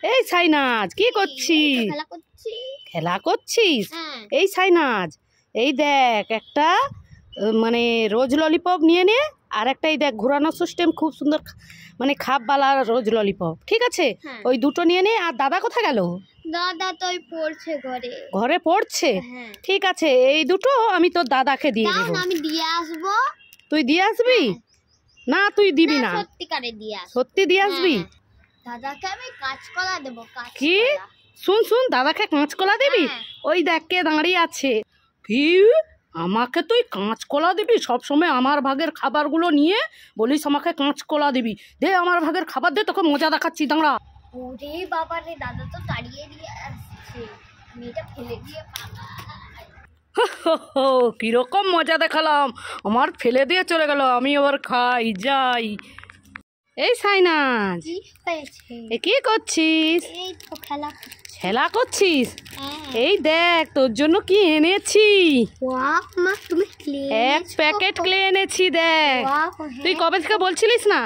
এই সাইনাজ কি করছিস? খেলা করছিস? এই সাইনাজ, এই দেখ একটা মানে রোজ ললিপপ নিয়ে নে, আর একটা এই দেখ ঘোরানো সিস্টেম খুব সুন্দর মানে খাপওয়ালা রোজ ললিপপ, ঠিক আছে? ওই দুটো নিয়ে নে। আর দাদা কোথায় গেল? দাদা তো পড়ছে ঘরে। ঘরে পড়ছে? ঠিক আছে, এই দুটো আমি তোর দাদাকে দিয়ে দেবো। আমি দিয়ে আসবো। তুই দিয়ে আসবি? না তুই দিবি না, সত্যিকারে দিয়ে আসবো। সত্যি দিয়ে আসবি? দাদাকে আমি কাঁচকলা দেবো। কি? শুন শুন, দাদাকে কাঁচকলা দিবি? ওই দেখ কে দাঁড়িয়ে আছে। কি আমাকে তুই কাঁচকলা দিবি? সবসময় আমার ভাগের খাবারগুলো নিয়ে বলিস আমাকে কাঁচকলা দিবি। দে আমার ভাগের খাবার দে, তোকে মজা দেখাচ্ছি, দাঁড়া। ওরে বাবা রে, দাদা তো তাড়িয়ে দিয়ে আসছে, আমি এটা ফেলে দিয়ে কিরকম মজা দেখালাম, আমার ফেলে দিয়ে চলে গেল, আমি আবার খাই যাই। এই সাইনাজ, কি করছিস? এই তো খেলা করছিস? এই দেখ তোর জন্য কি এনেছি। এক প্যাকেট ক্লে এনেছি, দেখ। তুই কবে থেকে বলছিলিস না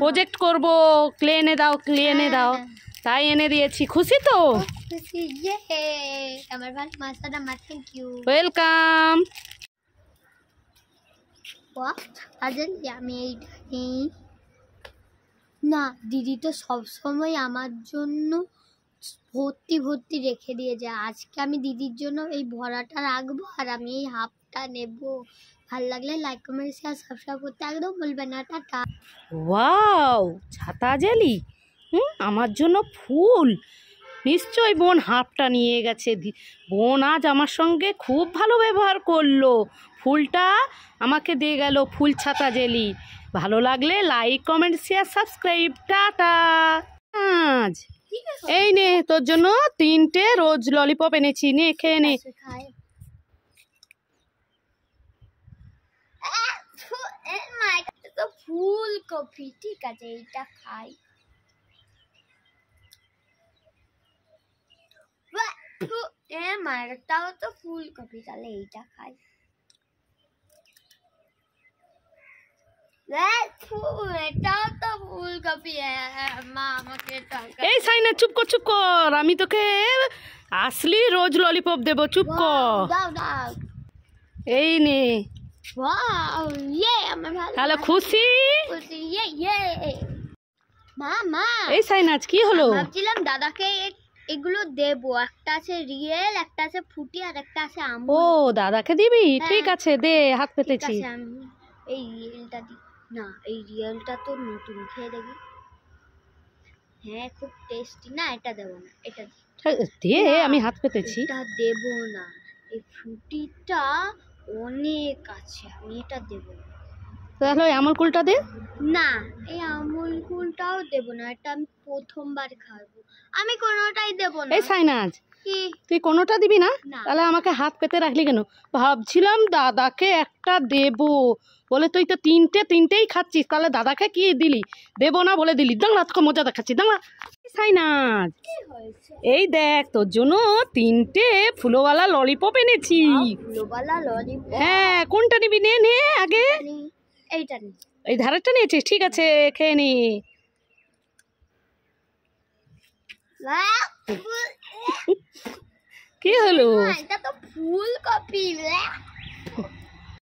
প্রজেক্ট করব, ক্লে এনে দাও, ক্লে এনে দাও, তাই এনে দিয়েছি। খুশি তো? ওয়েলকাম। না, দিদি তো সবসময় আমার জন্য ভর্তি ভর্তি রেখে দিয়ে যায়। আজকে আমি দিদির জন্য এই ভরাটা রাখবো, আর আমি এই হাফটা নেব। ভালো লাগলে লাইক কমেন্ট শেয়ার সাবস্ক্রাইব করতে একদম ভুলবেন না। টাটা। ওয়াও, ছাতা জেলি, আমার জন্য ফুল। নিশ্চয়ই বোন হাফটা নিয়ে গেছে। বোন আজ আমার সঙ্গে খুব ভালো ব্যবহার করলো, ফুলটা আমাকে দিয়ে গেল, ফুল ছাতা জেলি। ভালো লাগলে like comment share subscribe. Tata. আজ এই নে তোর জন্য 3টে রোজ ললিপপ এনেছি, নে খেয়ে নে। ফুলকপি, ঠিক আছে এইটা খাই। মায়েরটাও তো ফুলকপি, তাহলে এইটা খাই। এটাও তো ফুলকপি, মা আমাকে। এই সাইনা চুপ কর, চুপ কর, আমি তোকে আসলি রোজ ললিপপ দেবো, চুপ কর। এই নে। তাহলে খুশি? মা এই সাইনাজ কি হলো? ভাবছিলাম দাদাকে এগুলো দেবো, একটা আছে রিয়েল, একটা আছে ফুটি, আর একটা আছে আমুল। ও দাদাকে দিবি? ঠিক আছে দে, হাত পেতেছি। আমি এই রিয়েলটা দি না, এই রিয়েলটা তো নতুন, খেয়ে দেখি। হ্যাঁ খুব টেস্টি। না এটা দেবো না, এটা দে, আমি হাত পেতেছি। এটা দেবো না, এই ফুটিটা অনেক আছে, আমি এটা দেবো না। তাহলে ওই আমুল কুলটা দে। না, এই আমুল কুলটাও দেবো না, এটা আমি প্রথমবার খাবো, আমি কোনোটাই দেবো না। এই সাইনাজ, তুই কোনোটা দিবি না? তাহলে আমাকে হাত পেতে রাখলি কেন? ভাবছিলাম দাদাকে একটা দেবো বলে, তুই তো তিনটেই খাচ্ছিস, তাহলে দাদাকে কি দিলি? দেবো না বলে দিলি। দাঁড়া, তোকে মজা দেখাচ্ছি, দাঁড়া। সাইনাজ, এই দেখ তোর জন্য 3টে ফুলওয়ালা ললিপপ এনেছি। হ্যাঁ, কোনটা নিবি? নে নে আগে। এইটা নে। এই ধারেরটা নিয়েছিস? ঠিক আছে, খেয়ে নি। কি হলো? এটা তো ফুলকপি।